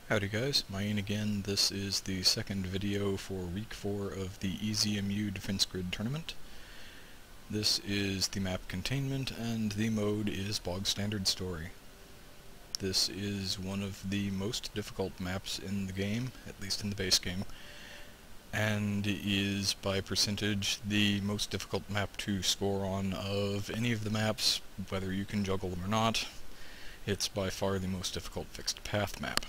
Howdy guys, Mayan again. This is the second video for week 4 of the EZMU Defense Grid tournament. This is the map Containment, and the mode is Bog Standard Story. This is one of the most difficult maps in the game, at least in the base game, and is by percentage the most difficult map to score on of any of the maps, whether you can juggle them or not. It's by far the most difficult fixed path map.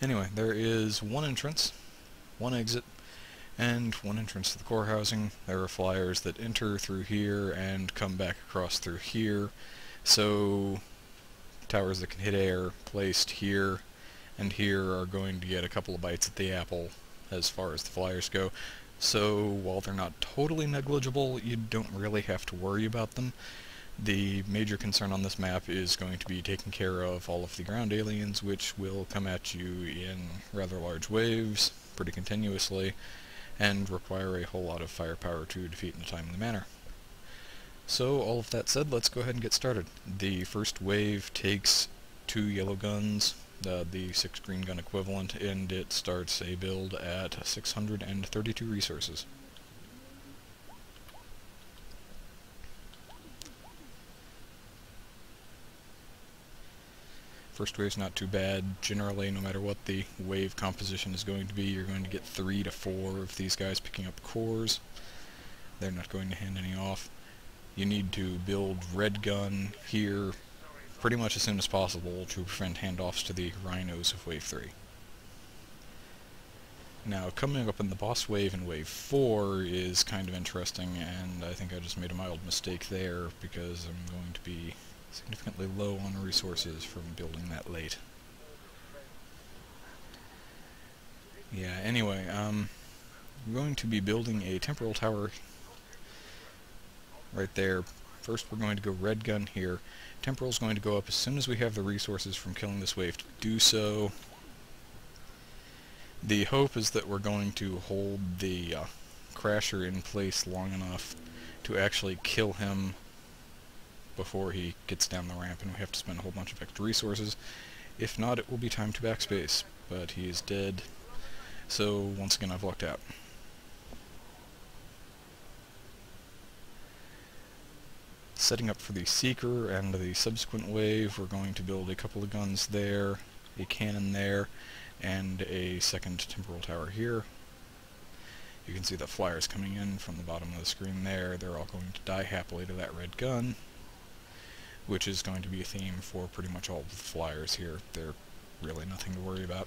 Anyway, there is one entrance, one exit, and one entrance to the core housing. There are flyers that enter through here and come back across through here, so towers that can hit air placed here and here are going to get a couple of bites at the apple as far as the flyers go. So while they're not totally negligible, you don't really have to worry about them. The major concern on this map is going to be taking care of all of the ground aliens, which will come at you in rather large waves, pretty continuously, and require a whole lot of firepower to defeat in a timely manner. So, all of that said, let's go ahead and get started. The first wave takes 2 yellow guns, the 6 green gun equivalent, and it starts a build at 632 resources. First wave's not too bad. Generally, no matter what the wave composition is going to be, you're going to get 3 to 4 of these guys picking up cores. They're not going to hand any off. You need to build red gun here pretty much as soon as possible to prevent handoffs to the rhinos of wave 3. Now, coming up in the boss wave in wave 4 is kind of interesting, and I think I just made a mild mistake there because I'm going to be significantly low on resources from building that late. Yeah, anyway, I'm going to be building a temporal tower right there. First we're going to go red gun here. Temporal's going to go up as soon as we have the resources from killing this wave to do so. The hope is that we're going to hold the Crasher in place long enough to actually kill him before he gets down the ramp and we have to spend a whole bunch of extra resources. If not, it will be time to backspace, but he is dead, so once again I've lucked out. Setting up for the Seeker and the subsequent wave, we're going to build a couple of guns there, a cannon there, and a second temporal tower here. You can see the flyers coming in from the bottom of the screen there. They're all going to die happily to that red gun, which is going to be a theme for pretty much all of the flyers here. They're really nothing to worry about.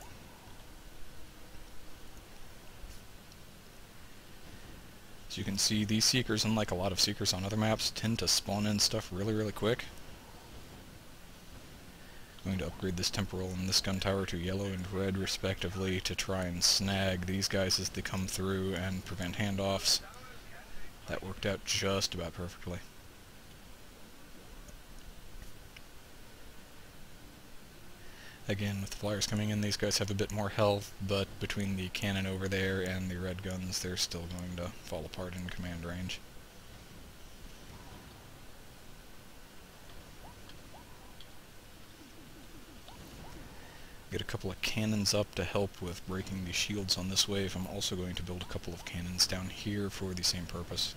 As you can see, these Seekers, unlike a lot of Seekers on other maps, tend to spawn in stuff really quick. I'm going to upgrade this temporal and this gun tower to yellow and red respectively to try and snag these guys as they come through and prevent handoffs. That worked out just about perfectly. Again, with the flyers coming in, these guys have a bit more health, but between the cannon over there and the red guns, they're still going to fall apart in command range. Get a couple of cannons up to help with breaking the shields on this wave. I'm also going to build a couple of cannons down here for the same purpose.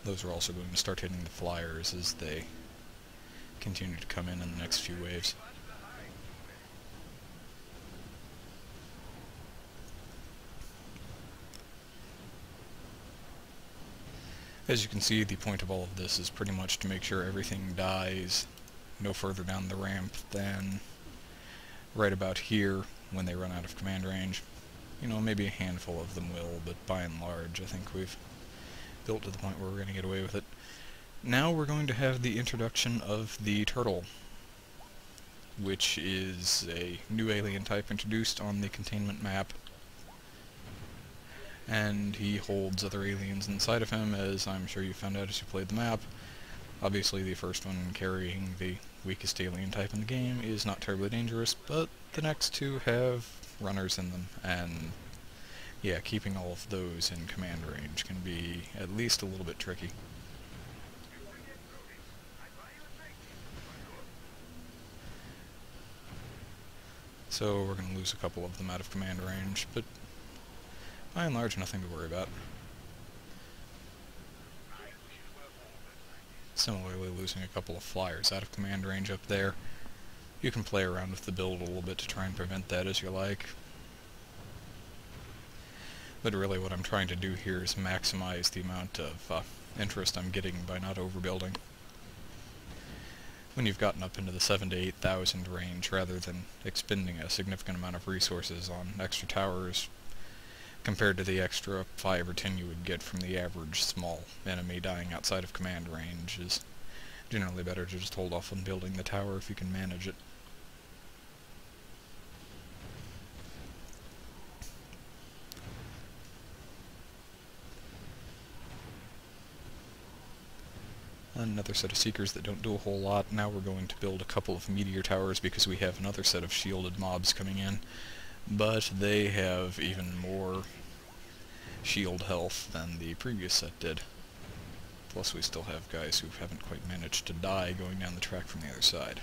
Those are also going to start hitting the flyers as they continue to come in the next few waves. As you can see, the point of all of this is pretty much to make sure everything dies no further down the ramp than right about here when they run out of command range. You know, maybe a handful of them will, but by and large I think we've built to the point where we're going to get away with it. Now we're going to have the introduction of the Turtle, which is a new alien type introduced on the Containment map, and he holds other aliens inside of him, as I'm sure you found out as you played the map. Obviously the first one, carrying the weakest alien type in the game, is not terribly dangerous, but the next two have runners in them, and yeah, keeping all of those in command range can be at least a little bit tricky. So we're going to lose a couple of them out of command range, but by and large nothing to worry about. Similarly, losing a couple of flyers out of command range up there. You can play around with the build a little bit to try and prevent that as you like. But really what I'm trying to do here is maximize the amount of interest I'm getting by not overbuilding. When you've gotten up into the 7,000 to 8,000 range, rather than expending a significant amount of resources on extra towers, compared to the extra 5 or 10 you would get from the average small enemy dying outside of command range, is generally better to just hold off on building the tower if you can manage it. Another set of Seekers that don't do a whole lot. Now we're going to build a couple of meteor towers because we have another set of shielded mobs coming in, but they have even more shield health than the previous set did. Plus we still have guys who haven't quite managed to die going down the track from the other side.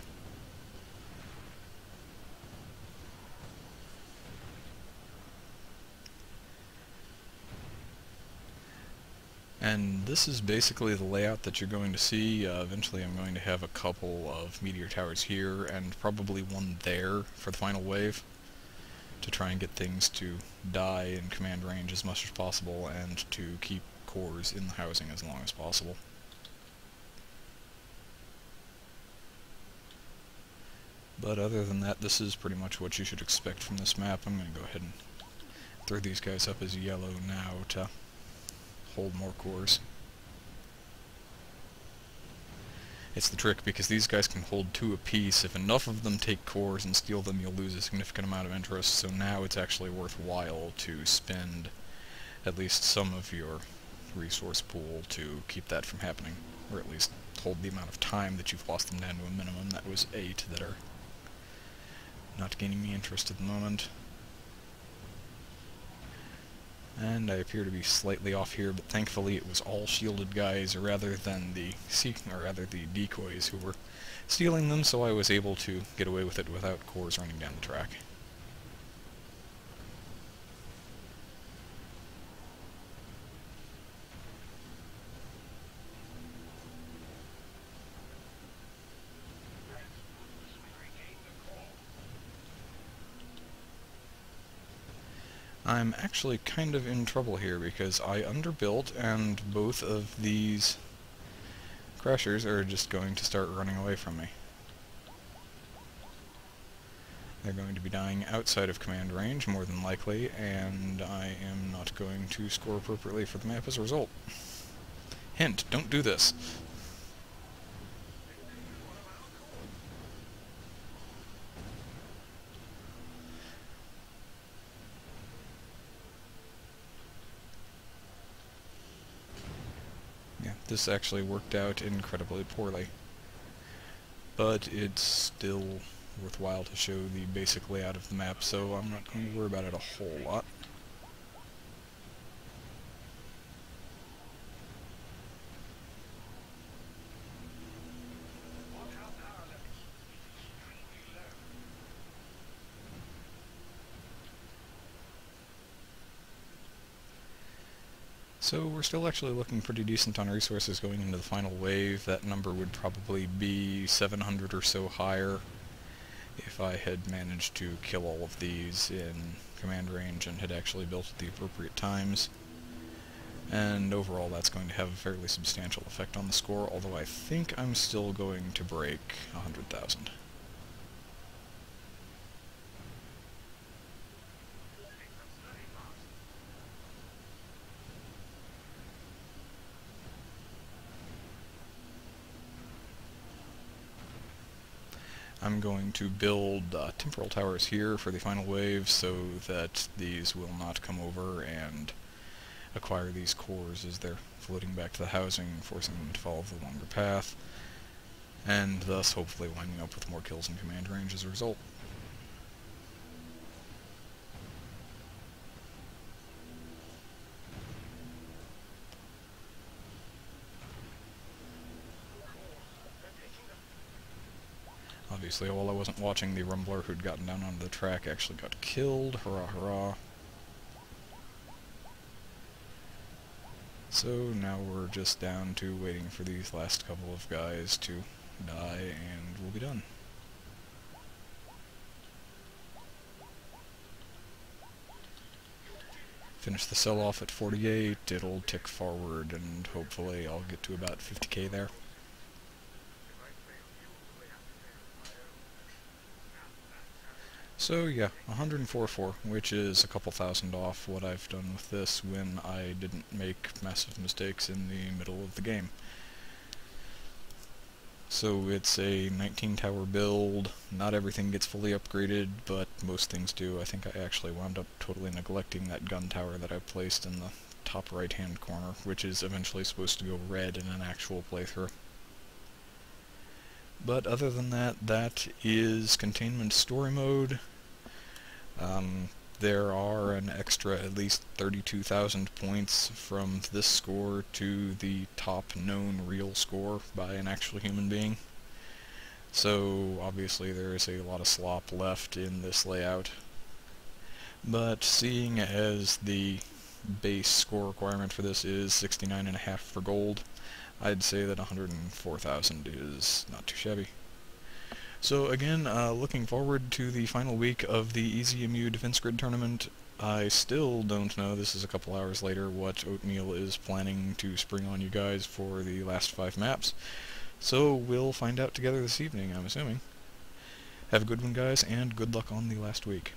And this is basically the layout that you're going to see. Eventually I'm going to have a couple of meteor towers here, and probably one there for the final wave, to try and get things to die in command range as much as possible, and to keep cores in the housing as long as possible. But other than that, this is pretty much what you should expect from this map. I'm going to go ahead and throw these guys up as yellow now to hold more cores. It's the trick, because these guys can hold 2 apiece. If enough of them take cores and steal them, you'll lose a significant amount of interest, so now it's actually worthwhile to spend at least some of your resource pool to keep that from happening, or at least hold the amount of time that you've lost them down to a minimum. That was 8 that are not gaining me interest at the moment. And I appear to be slightly off here, but thankfully it was all shielded guys rather than the decoys who were stealing them, so I was able to get away with it without cores running down the track. I'm actually kind of in trouble here because I underbuilt, and both of these crashers are just going to start running away from me. They're going to be dying outside of command range, more than likely, and I am not going to score appropriately for the map as a result. Hint, don't do this. This actually worked out incredibly poorly, but it's still worthwhile to show the basic layout of the map, so I'm not going to worry about it a whole lot. So we're still actually looking pretty decent on resources going into the final wave. That number would probably be 700 or so higher if I had managed to kill all of these in command range and had actually built at the appropriate times. And overall that's going to have a fairly substantial effect on the score, although I think I'm still going to break 100,000. I'm going to build temporal towers here for the final wave so that these will not come over and acquire these cores as they're floating back to the housing, forcing them to follow the longer path, and thus hopefully winding up with more kills in command range as a result. obviously, while I wasn't watching, the rumbler who'd gotten down onto the track actually got killed. Hurrah, hurrah. So now we're just down to waiting for these last couple of guys to die, and we'll be done. Finish the sell-off at 48, it'll tick forward, and hopefully I'll get to about 50k there. So yeah, 104.4, which is a couple thousand off what I've done with this when I didn't make massive mistakes in the middle of the game. So it's a 19 tower build. Not everything gets fully upgraded, but most things do. I think I actually wound up totally neglecting that gun tower that I placed in the top right hand corner, which is eventually supposed to go red in an actual playthrough. But other than that, that is Containment Story Mode. There are an extra at least 32,000 points from this score to the top known real score by an actual human being. So obviously there is a lot of slop left in this layout. But seeing as the base score requirement for this is 69.5 for gold, I'd say that 104,000 is not too shabby. So again, looking forward to the final week of the EZMU Defense Grid tournament. I still don't know, this is a couple hours later, what Oatmeal is planning to spring on you guys for the last 5 maps. So we'll find out together this evening, I'm assuming. Have a good one, guys, and good luck on the last week.